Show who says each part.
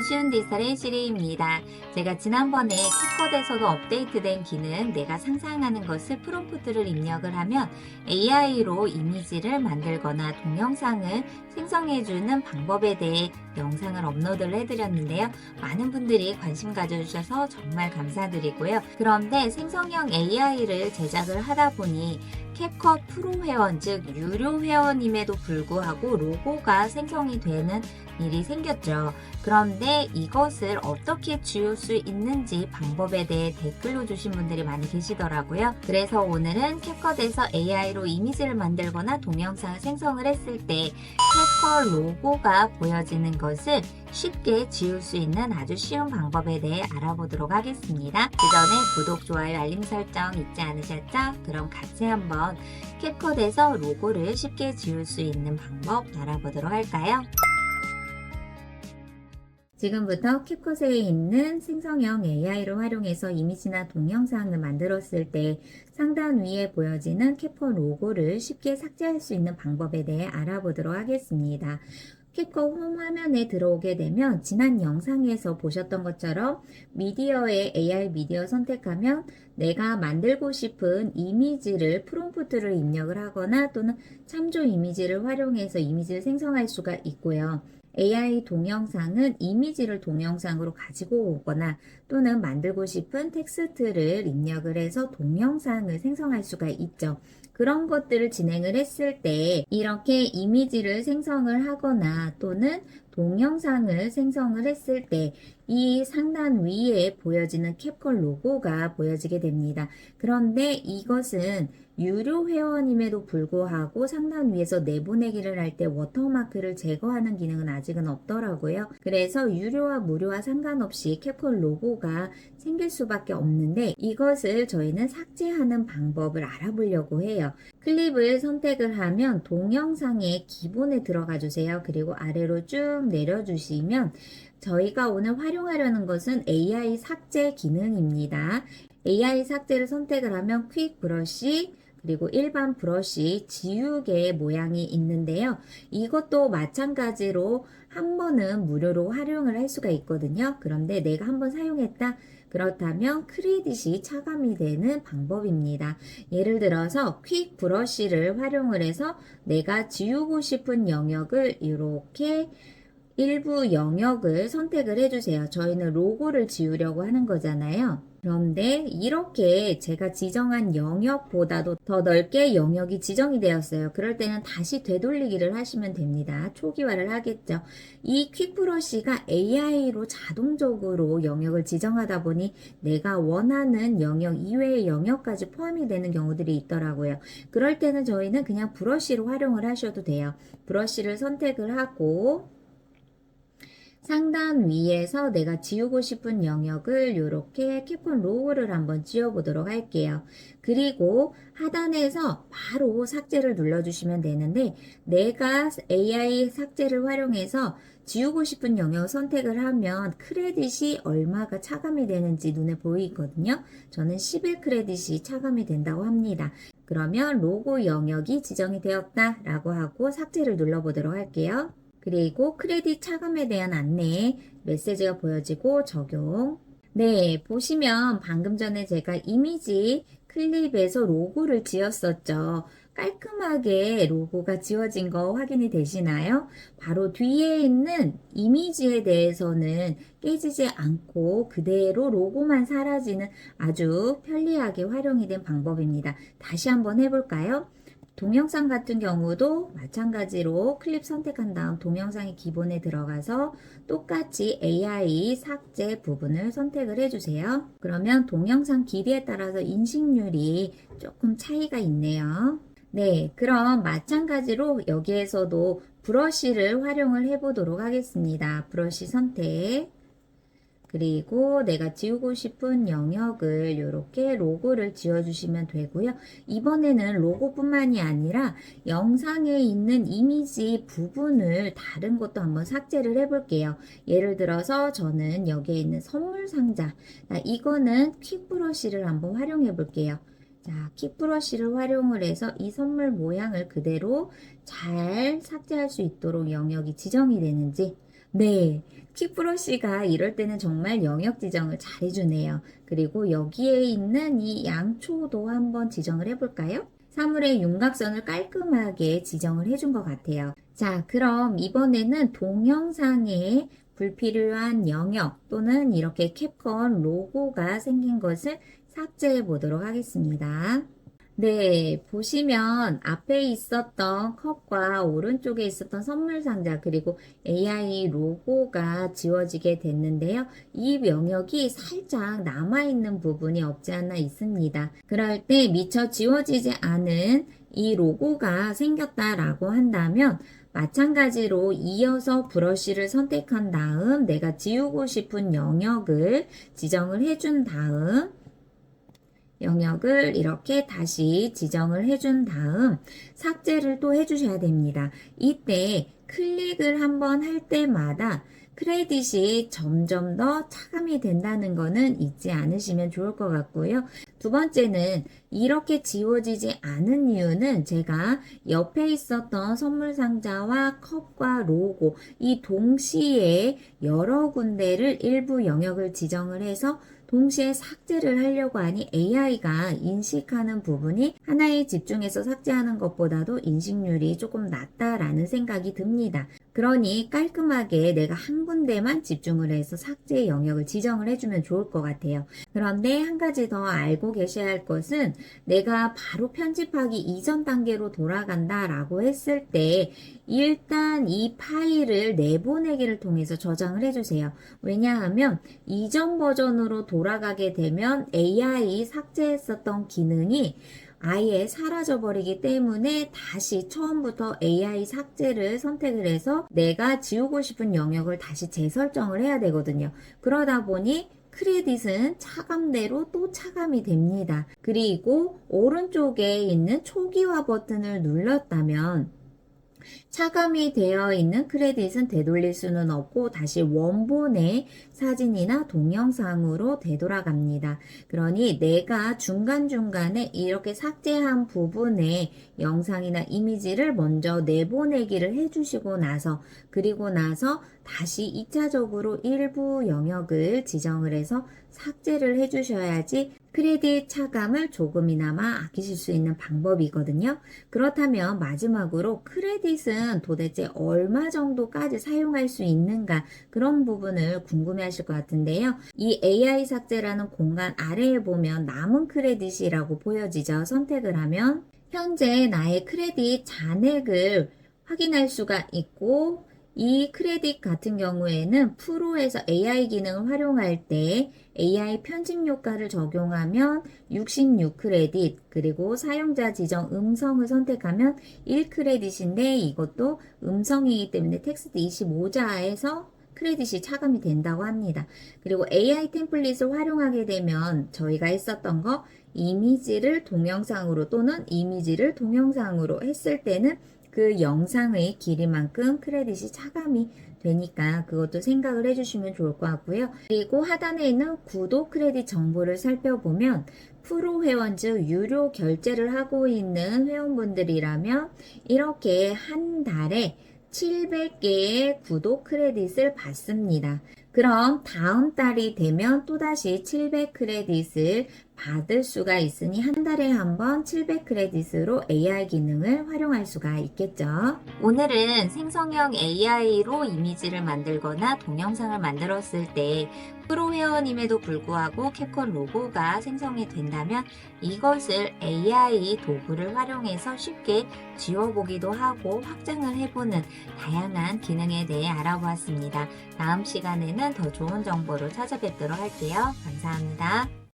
Speaker 1: 쉬운 디지털의 시리입니다. 제가 지난번에 캡컷에서도 업데이트된 기능 내가 상상하는 것을 프롬프트를 입력을 하면 AI로 이미지를 만들거나 동영상을 생성해주는 방법에 대해 영상을 업로드를 해드렸는데요. 많은 분들이 관심 가져주셔서 정말 감사드리고요. 그런데 생성형 AI를 제작을 하다 보니 캡컷 프로 회원, 즉 유료 회원임에도 불구하고 로고가 생성이 되는 일이 생겼죠. 그런데 이것을 어떻게 지울 수 있는지 방법에 대해 댓글로 주신 분들이 많이 계시더라고요. 그래서 오늘은 캡컷에서 AI로 이미지를 만들거나 동영상을 생성을 했을 때 캡컷 로고가 보여지는 것을 쉽게 지울 수 있는 아주 쉬운 방법에 대해 알아보도록 하겠습니다. 그 전에 구독, 좋아요, 알림 설정 잊지 않으셨죠? 그럼 같이 한번 캡컷에서 로고를 쉽게 지울 수 있는 방법 알아보도록 할까요? 지금부터 캡컷에 있는 생성형 AI를 활용해서 이미지나 동영상을 만들었을 때 상단 위에 보여지는 캡컷 로고를 쉽게 삭제할 수 있는 방법에 대해 알아보도록 하겠습니다. 캡컷 홈 화면에 들어오게 되면 지난 영상에서 보셨던 것처럼 미디어에 AI 미디어 선택하면 내가 만들고 싶은 이미지를 프롬프트를 입력을 하거나 또는 참조 이미지를 활용해서 이미지를 생성할 수가 있고요. AI 동영상은 이미지를 동영상으로 가지고 오거나 또는 만들고 싶은 텍스트를 입력을 해서 동영상을 생성할 수가 있죠. 그런 것들을 진행을 했을 때 이렇게 이미지를 생성을 하거나 또는 동영상을 생성을 했을 때 이 상단 위에 보여지는 캡컷 로고가 보여지게 됩니다. 그런데 이것은 유료 회원임에도 불구하고 상단 위에서 내보내기를 할 때 워터마크를 제거하는 기능은 아직은 없더라고요. 그래서 유료와 무료와 상관없이 캡컷 로고가 생길 수밖에 없는데 이것을 저희는 삭제하는 방법을 알아보려고 해요. 클립을 선택을 하면 동영상의 기본에 들어가 주세요. 그리고 아래로 쭉 내려주시면 저희가 오늘 활용하려는 것은 AI 삭제 기능입니다. AI 삭제를 선택을 하면 퀵 브러쉬 그리고 일반 브러쉬 지우개 모양이 있는데요. 이것도 마찬가지로 한 번은 무료로 활용을 할 수가 있거든요. 그런데 내가 한번 사용했다. 그렇다면 크레딧이 차감이 되는 방법입니다. 예를 들어서 퀵 브러쉬를 활용을 해서 내가 지우고 싶은 영역을 이렇게 일부 영역을 선택을 해주세요. 저희는 로고를 지우려고 하는 거잖아요. 그런데 이렇게 제가 지정한 영역보다도 더 넓게 영역이 지정이 되었어요. 그럴 때는 다시 되돌리기를 하시면 됩니다. 초기화를 하겠죠. 이 퀵브러쉬가 AI로 자동적으로 영역을 지정하다 보니 내가 원하는 영역 이외의 영역까지 포함이 되는 경우들이 있더라고요. 그럴 때는 저희는 그냥 브러쉬로 활용을 하셔도 돼요. 브러쉬를 선택을 하고 상단 위에서 내가 지우고 싶은 영역을 이렇게 캡컷 로고를 한번 지워보도록 할게요. 그리고 하단에서 바로 삭제를 눌러주시면 되는데 내가 AI 삭제를 활용해서 지우고 싶은 영역 선택을 하면 크레딧이 얼마가 차감이 되는지 눈에 보이거든요. 저는 11 크레딧이 차감이 된다고 합니다. 그러면 로고 영역이 지정이 되었다라고 하고 삭제를 눌러보도록 할게요. 그리고 크레딧 차감에 대한 안내 메시지가 보여지고 적용. 네, 보시면 방금 전에 제가 이미지 클립에서 로고를 지었었죠. 깔끔하게 로고가 지워진 거 확인이 되시나요? 바로 뒤에 있는 이미지에 대해서는 깨지지 않고 그대로 로고만 사라지는 아주 편리하게 활용이 된 방법입니다. 다시 한번 해볼까요? 동영상 같은 경우도 마찬가지로 클립 선택한 다음 동영상의 기본에 들어가서 똑같이 AI 삭제 부분을 선택을 해주세요. 그러면 동영상 길이에 따라서 인식률이 조금 차이가 있네요. 네, 그럼 마찬가지로 여기에서도 브러쉬를 활용을 해보도록 하겠습니다. 브러쉬 선택. 그리고 내가 지우고 싶은 영역을 이렇게 로고를 지워주시면 되고요. 이번에는 로고뿐만이 아니라 영상에 있는 이미지 부분을 다른 것도 한번 삭제를 해볼게요. 예를 들어서 저는 여기에 있는 선물 상자. 이거는 퀵 브러쉬를 한번 활용해 볼게요. 자, 퀵 브러쉬를 활용을 해서 이 선물 모양을 그대로 잘 삭제할 수 있도록 영역이 지정이 되는지 네, 킥브러쉬가 이럴 때는 정말 영역 지정을 잘 해주네요. 그리고 여기에 있는 이 양초도 한번 지정을 해볼까요? 사물의 윤곽선을 깔끔하게 지정을 해준 것 같아요. 자, 그럼 이번에는 동영상에 불필요한 영역 또는 이렇게 캡컨 로고가 생긴 것을 삭제해 보도록 하겠습니다. 네, 보시면 앞에 있었던 컵과 오른쪽에 있었던 선물 상자 그리고 AI 로고가 지워지게 됐는데요. 이 영역이 살짝 남아있는 부분이 없지 않아 있습니다. 그럴 때 미처 지워지지 않은 이 로고가 생겼다라고 한다면 마찬가지로 이어서 브러쉬를 선택한 다음 내가 지우고 싶은 영역을 지정을 해준 다음 영역을 이렇게 다시 지정을 해준 다음 삭제를 또 해주셔야 됩니다. 이때 클릭을 한번 할 때마다 크레딧이 점점 더 차감이 된다는 거는 잊지 않으시면 좋을 것 같고요. 두 번째는 이렇게 지워지지 않은 이유는 제가 옆에 있었던 선물 상자와 컵과 로고 이 동시에 여러 군데를 일부 영역을 지정을 해서 동시에 삭제를 하려고 하니 AI가 인식하는 부분이 하나에 집중해서 삭제하는 것보다도 인식률이 조금 낮다라는 생각이 듭니다. 그러니 깔끔하게 내가 한 군데만 집중을 해서 삭제 영역을 지정을 해주면 좋을 것 같아요. 그런데 한 가지 더 알고 계셔야 할 것은 내가 바로 편집하기 이전 단계로 돌아간다라고 했을 때 일단 이 파일을 내보내기를 통해서 저장을 해주세요. 왜냐하면 이전 버전으로 돌아가게 되면 AI 삭제했었던 기능이 아예 사라져 버리기 때문에 다시 처음부터 AI 삭제를 선택을 해서 내가 지우고 싶은 영역을 다시 재설정을 해야 되거든요. 그러다 보니 크레딧은 차감대로 또 차감이 됩니다. 그리고 오른쪽에 있는 초기화 버튼을 눌렀다면 차감이 되어 있는 크레딧은 되돌릴 수는 없고 다시 원본의 사진이나 동영상으로 되돌아갑니다. 그러니 내가 중간중간에 이렇게 삭제한 부분의 영상이나 이미지를 먼저 내보내기를 해주시고 나서 그리고 나서 다시 2차적으로 일부 영역을 지정을 해서 삭제를 해주셔야지 크레딧 차감을 조금이나마 아끼실 수 있는 방법이거든요. 그렇다면 마지막으로 크레딧은 도대체 얼마 정도까지 사용할 수 있는가 그런 부분을 궁금해 하실 것 같은데요. 이 AI 삭제라는 공간 아래에 보면 남은 크레딧이라고 보여지죠. 선택을 하면 현재 나의 크레딧 잔액을 확인할 수가 있고 이 크레딧 같은 경우에는 프로에서 AI 기능을 활용할 때 AI 편집 효과를 적용하면 66크레딧 그리고 사용자 지정 음성을 선택하면 1크레딧인데 이것도 음성이기 때문에 텍스트 25자에서 크레딧이 차감이 된다고 합니다. 그리고 AI 템플릿을 활용하게 되면 저희가 했었던 거 이미지를 동영상으로 또는 이미지를 동영상으로 했을 때는 그 영상의 길이만큼 크레딧이 차감이 되니까 그것도 생각을 해주시면 좋을 것 같고요. 그리고 하단에 있는 구독 크레딧 정보를 살펴보면 프로 회원 즉 유료 결제를 하고 있는 회원분들이라면 이렇게 한 달에 700개의 구독 크레딧을 받습니다. 그럼 다음 달이 되면 또다시 700크레딧을 받을 수가 있으니 한 달에 한 번 700크레딧으로 AI 기능을 활용할 수가 있겠죠. 오늘은 생성형 AI로 이미지를 만들거나 동영상을 만들었을 때 프로 회원임에도 불구하고 캡컷 로고가 생성이 된다면 이것을 AI 도구를 활용해서 쉽게 지워보기도 하고 확장을 해보는 다양한 기능에 대해 알아보았습니다. 다음 시간에는 더 좋은 정보로 찾아뵙도록 할게요. 감사합니다.